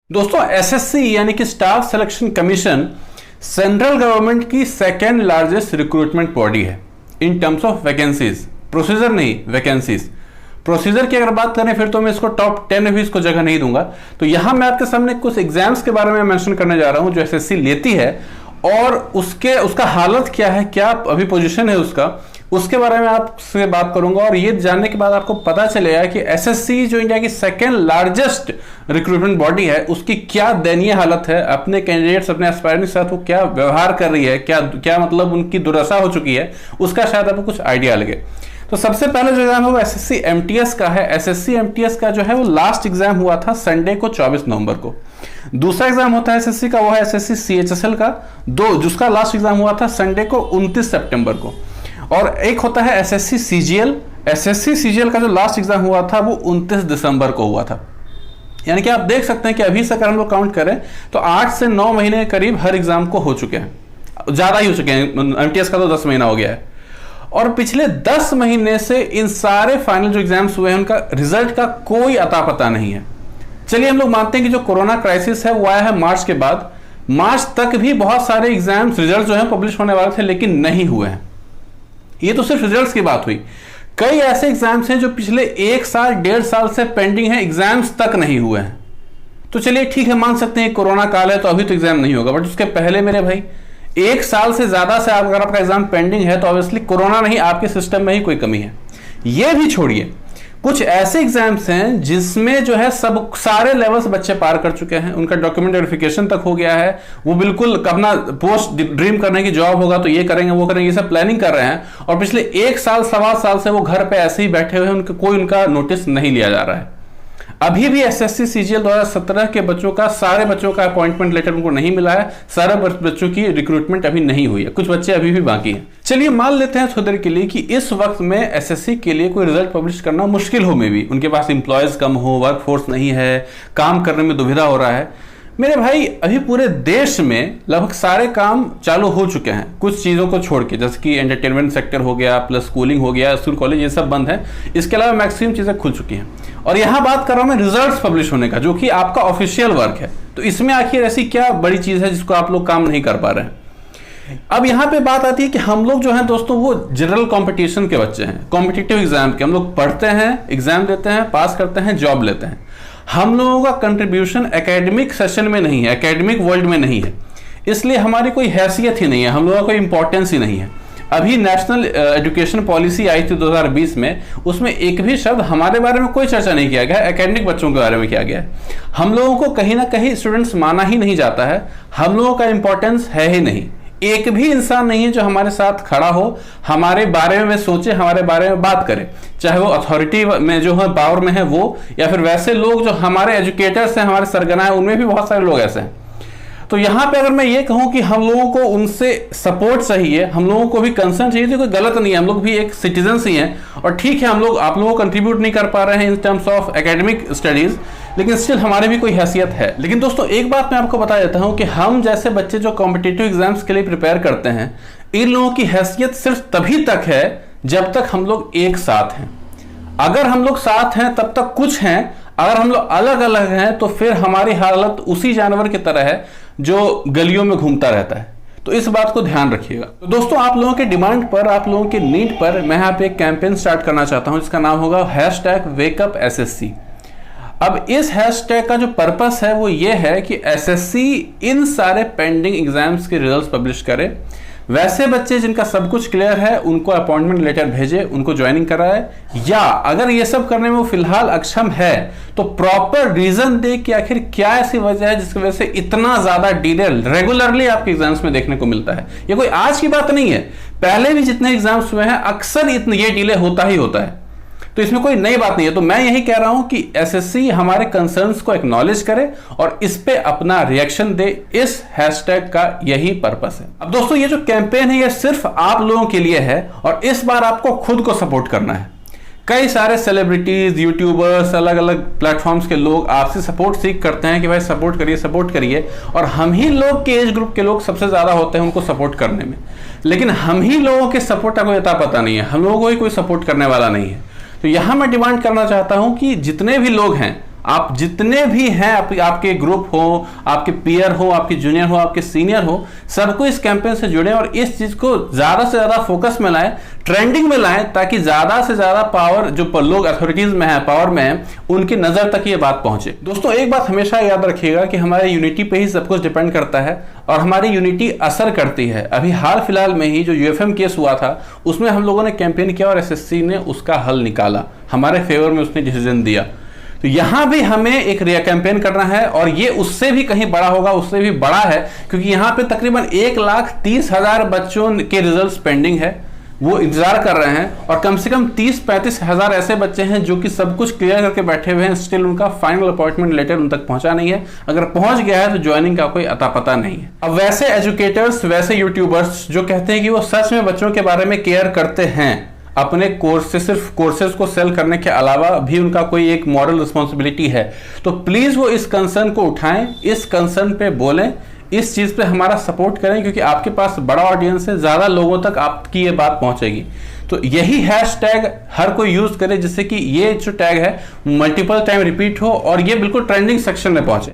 दोस्तों एसएससी यानी कि staff selection commission central government की सेकेंड लार्जेस्ट रिक्रूटमेंट बॉडी है in terms of vacancies. Procedure नहीं, वैकेंसीज। प्रोसीजर की अगर बात करें फिर तो मैं इसको टॉप 10 में भी इसको जगह नहीं दूंगा। तो यहां मैं आपके सामने कुछ एग्जाम्स के बारे में मेंशन करने जा रहा हूं जो एसएससी लेती है और उसका हालत क्या है, क्या अभी पोजीशन है उसके बारे में आपसे बात करूंगा। और ये जानने के बाद आपको पता चलेगा कि एसएससी जो इंडिया की सेकेंड लार्जेस्ट रिक्रूटमेंट बॉडी है उसकी क्या दयनीय हालत है, अपने कैंडिडेट्स अपने एस्पायरेंट के साथ वो क्या व्यवहार कर रही है, क्या मतलब उनकी दुर्दशा हो चुकी है, उसका शायद आपको कुछ आइडिया लगे। तो सबसे पहले जो एग्जाम है वो एसएससी एमटीएस का है। एसएससी एमटीएस का जो है वो लास्ट एग्जाम हुआ था संडे को 24 नवंबर को। दूसरा एग्जाम होता है एसएससी का, वो है एसएससी सीएचएसएल का, जिसका लास्ट एग्जाम हुआ था संडे को 29 सितंबर को। और एक होता है एसएससी सीजीएल। एसएससी सीजीएल का जो लास्ट एग्जाम हुआ था वो 29 दिसंबर को हुआ था। यानी कि आप देख सकते हैं कि अभी से अगर हम लोग काउंट करें तो 8 से 9 महीने के करीब हर एग्जाम को हो चुके हैं, ज्यादा ही हो चुके हैं। एमटीएस का तो 10 महीना हो गया है और पिछले 10 महीने से इन सारे फाइनल जो एग्जाम्स हुए हैं उनका रिजल्ट का कोई अता पता नहीं है। चलिए हम लोग मानते हैं कि जो कोरोना क्राइसिस है वो आया है मार्च के बाद। मार्च तक भी बहुत सारे एग्जाम्स रिजल्ट जो है पब्लिश होने वाले थे लेकिन नहीं हुए हैं। ये तो सिर्फ रिजल्ट्स की बात हुई। कई ऐसे एग्जाम्स हैं जो पिछले 1 साल 1.5 साल से पेंडिंग है, एग्जाम्स तक नहीं हुए हैं। तो चलिए ठीक है, मान सकते हैं कोरोना काल है तो अभी तो एग्जाम नहीं होगा, बट उसके पहले मेरे भाई 1 साल से ज्यादा से अगर आपका एग्जाम पेंडिंग है तो ऑब्वियसली कोरोना नहीं, आपके सिस्टम में ही कोई कमी है। ये भी छोड़िए, कुछ ऐसे एग्जाम्स हैं जिसमें जो है सब सारे लेवल्स बच्चे पार कर चुके हैं, उनका डॉक्यूमेंट वेरिफिकेशन तक हो गया है, वो बिल्कुल अपना पोस्ट ड्रीम करने की जॉब होगा तो ये करेंगे वो करेंगे, ये सब प्लानिंग कर रहे हैं और पिछले 1 साल 1.25 साल से वो घर पे ऐसे ही बैठे हुए हैं, उनका नोटिस नहीं लिया जा रहा है। अभी भी एसएससी सीजीएल 2017 के बच्चों का सारे बच्चों का अपॉइंटमेंट लेटर उनको नहीं मिला है, सारे बच्चों की रिक्रूटमेंट अभी नहीं हुई है, कुछ बच्चे अभी भी बाकी हैं। चलिए मान लेते हैं थोड़ी देर के लिए कि इस वक्त में एसएससी के लिए कोई रिजल्ट पब्लिश करना मुश्किल हो, में भी उनके पास इंप्लॉयज कम हो, वर्क फोर्स नहीं है, काम करने में दुविधा हो रहा है। मेरे भाई अभी पूरे देश में लगभग सारे काम चालू हो चुके हैं कुछ चीज़ों को छोड़ के, जैसे कि एंटरटेनमेंट सेक्टर हो गया, प्लस स्कूलिंग हो गया, स्कूल कॉलेज ये सब बंद है। इसके अलावा मैक्सिमम चीज़ें खुल चुकी हैं और यहाँ बात कर रहा हूँ मैं रिजल्ट्स पब्लिश होने का, जो कि आपका ऑफिशियल वर्क है। तो इसमें आखिर ऐसी क्या बड़ी चीज़ है जिसको आप लोग काम नहीं कर पा रहे हैं। अब यहाँ पे बात आती है कि हम लोग जो है दोस्तों वो जनरल कंपटीशन के बच्चे हैं, कॉम्पिटिटिव एग्जाम के। हम लोग पढ़ते हैं, एग्जाम देते हैं, पास करते हैं, जॉब लेते हैं। हम लोगों का कंट्रीब्यूशन एकेडमिक सेशन में नहीं है, एकेडमिक वर्ल्ड में नहीं है, इसलिए हमारी कोई हैसियत ही नहीं है, हम लोगों का कोई इंपॉर्टेंस ही नहीं है। अभी नेशनल एजुकेशन पॉलिसी आई थी 2020 में, उसमें एक भी शब्द हमारे बारे में कोई चर्चा नहीं किया गया, एकेडमिक बच्चों के बारे में किया गया है। हम लोगों को कहीं ना कहीं स्टूडेंट्स माना ही नहीं जाता है, हम लोगों का इंपॉर्टेंस है ही नहीं। एक भी इंसान नहीं है जो हमारे साथ खड़ा हो, हमारे बारे में सोचे, हमारे बारे में बात करे, चाहे वो अथॉरिटी में जो है पावर में है वो, या फिर वैसे लोग जो हमारे एजुकेटर्स हैं, हमारे सरगना है, उनमें भी बहुत सारे लोग ऐसे हैं। तो यहाँ पे अगर मैं ये कहूँ कि हम लोगों को उनसे सपोर्ट चाहिए, हम लोगों को भी कंसर्न चाहिए, तो कोई गलत नहीं है, हम लोग भी एक सिटीजन ही हैं। और ठीक है हम लोग आप लोगों को कंट्रीब्यूट नहीं कर पा रहे हैं in terms of academic studies, लेकिन स्टिल हमारे भी कोई हैसियत है। लेकिन दोस्तों एक बात मैं आपको बता देता हूं कि हम जैसे बच्चे जो कॉम्पिटिटिव एग्जाम्स के लिए प्रिपेयर करते हैं, इन लोगों की हैसियत सिर्फ तभी तक है जब तक हम लोग एक साथ हैं। अगर हम लोग साथ हैं तब तक कुछ हैं, अगर हम लोग अलग अलग हैं तो फिर हमारी हालत उसी जानवर की तरह है जो गलियों में घूमता रहता है। तो इस बात को ध्यान रखिएगा। तो दोस्तों आप लोगों के डिमांड पर, आप लोगों के नीड पर मैं यहाँ पे एक कैंपेन स्टार्ट करना चाहता हूँ जिसका नाम होगा #WakeUpSSC। अब इस हैशटैग का जो पर्पस है वो ये है कि एसएससी इन सारे पेंडिंग एग्जाम्स के रिजल्ट्स पब्लिश करे। वैसे बच्चे जिनका सब कुछ क्लियर है उनको अपॉइंटमेंट लेटर भेजे, उनको ज्वाइनिंग कराए, या अगर ये सब करने में वो फिलहाल अक्षम है तो प्रॉपर रीजन दे कि आखिर क्या ऐसी वजह है जिसकी वजह से इतना ज्यादा डिले रेगुलरली आपके एग्जाम्स में देखने को मिलता है। ये कोई आज की बात नहीं है, पहले भी जितने एग्जाम्स हुए हैं अक्सर ये डिले होता ही होता है, तो इसमें कोई नई बात नहीं है। तो मैं यही कह रहा हूं कि एसएससी हमारे कंसर्न्स को एक्नॉलेज करे और इस पे अपना रिएक्शन दे, इस हैशटैग का यही पर्पस है। अब दोस्तों ये जो कैंपेन है ये सिर्फ आप लोगों के लिए है और इस बार आपको खुद को सपोर्ट करना है। कई सारे सेलिब्रिटीज, यूट्यूबर्स, अलग अलग प्लेटफॉर्म्स के लोग आपसे सपोर्ट सीख करते हैं कि भाई सपोर्ट करिए, और हम ही लोग के एज ग्रुप के लोग सबसे ज्यादा होते हैं उनको सपोर्ट करने में, लेकिन हम ही लोगों के सपोर्ट का कोई अता पता नहीं है, हम लोगों को ही कोई सपोर्ट करने वाला नहीं है। तो यहां मैं डिमांड करना चाहता हूं कि जितने भी लोग हैं आप जितने भी हैं, आपके ग्रुप हो, आपके पीयर हो, आपके जूनियर हो, आपके सीनियर हो, सबको इस कैंपेन से जुड़े और इस चीज को ज्यादा से ज्यादा फोकस में लाएं, ट्रेंडिंग में लाएं, ताकि ज्यादा से ज्यादा पावर जो लोग अथॉरिटीज में है, पावर में है, उनकी नजर तक ये बात पहुंचे। दोस्तों एक बात हमेशा याद रखिएगा कि हमारे यूनिटी पे ही सब कुछ डिपेंड करता है और हमारी यूनिटी असर करती है। अभी हाल फिलहाल में ही जो यूएफएम केस हुआ था उसमें हम लोगों ने कैंपेन किया और एसएससी ने उसका हल निकाला, हमारे फेवर में उसने डिसीजन दिया। तो यहां भी हमें एक रिया कैंपेन करना है और ये उससे भी कहीं बड़ा होगा, उससे भी बड़ा है, क्योंकि यहां पे तकरीबन 1,30,000 बच्चों के रिजल्ट्स पेंडिंग है, वो इंतजार कर रहे हैं और कम से कम 30-35 हजार ऐसे बच्चे हैं जो कि सब कुछ क्लियर करके बैठे हुए हैं, स्टिल उनका फाइनल अपॉइंटमेंट लेटर उन तक पहुंचा नहीं है। अगर पहुंच गया है तो ज्वाइनिंग का कोई अता पता नहीं है। अब वैसे एजुकेटर्स, वैसे यूट्यूबर्स जो कहते हैं कि वो सच में बच्चों के बारे में केयर करते हैं, अपने कोर्स से सिर्फ कोर्सेज को सेल करने के अलावा भी उनका कोई एक मॉरल रिस्पॉन्सिबिलिटी है, तो प्लीज वो इस कंसर्न को उठाएं, इस कंसर्न पे बोलें, इस चीज पे हमारा सपोर्ट करें, क्योंकि आपके पास बड़ा ऑडियंस है, ज्यादा लोगों तक आपकी ये बात पहुंचेगी। तो यही हैशटैग हर कोई यूज करे जिससे कि ये जो टैग है मल्टीपल टाइम रिपीट हो और ये बिल्कुल ट्रेंडिंग सेक्शन में पहुंचे।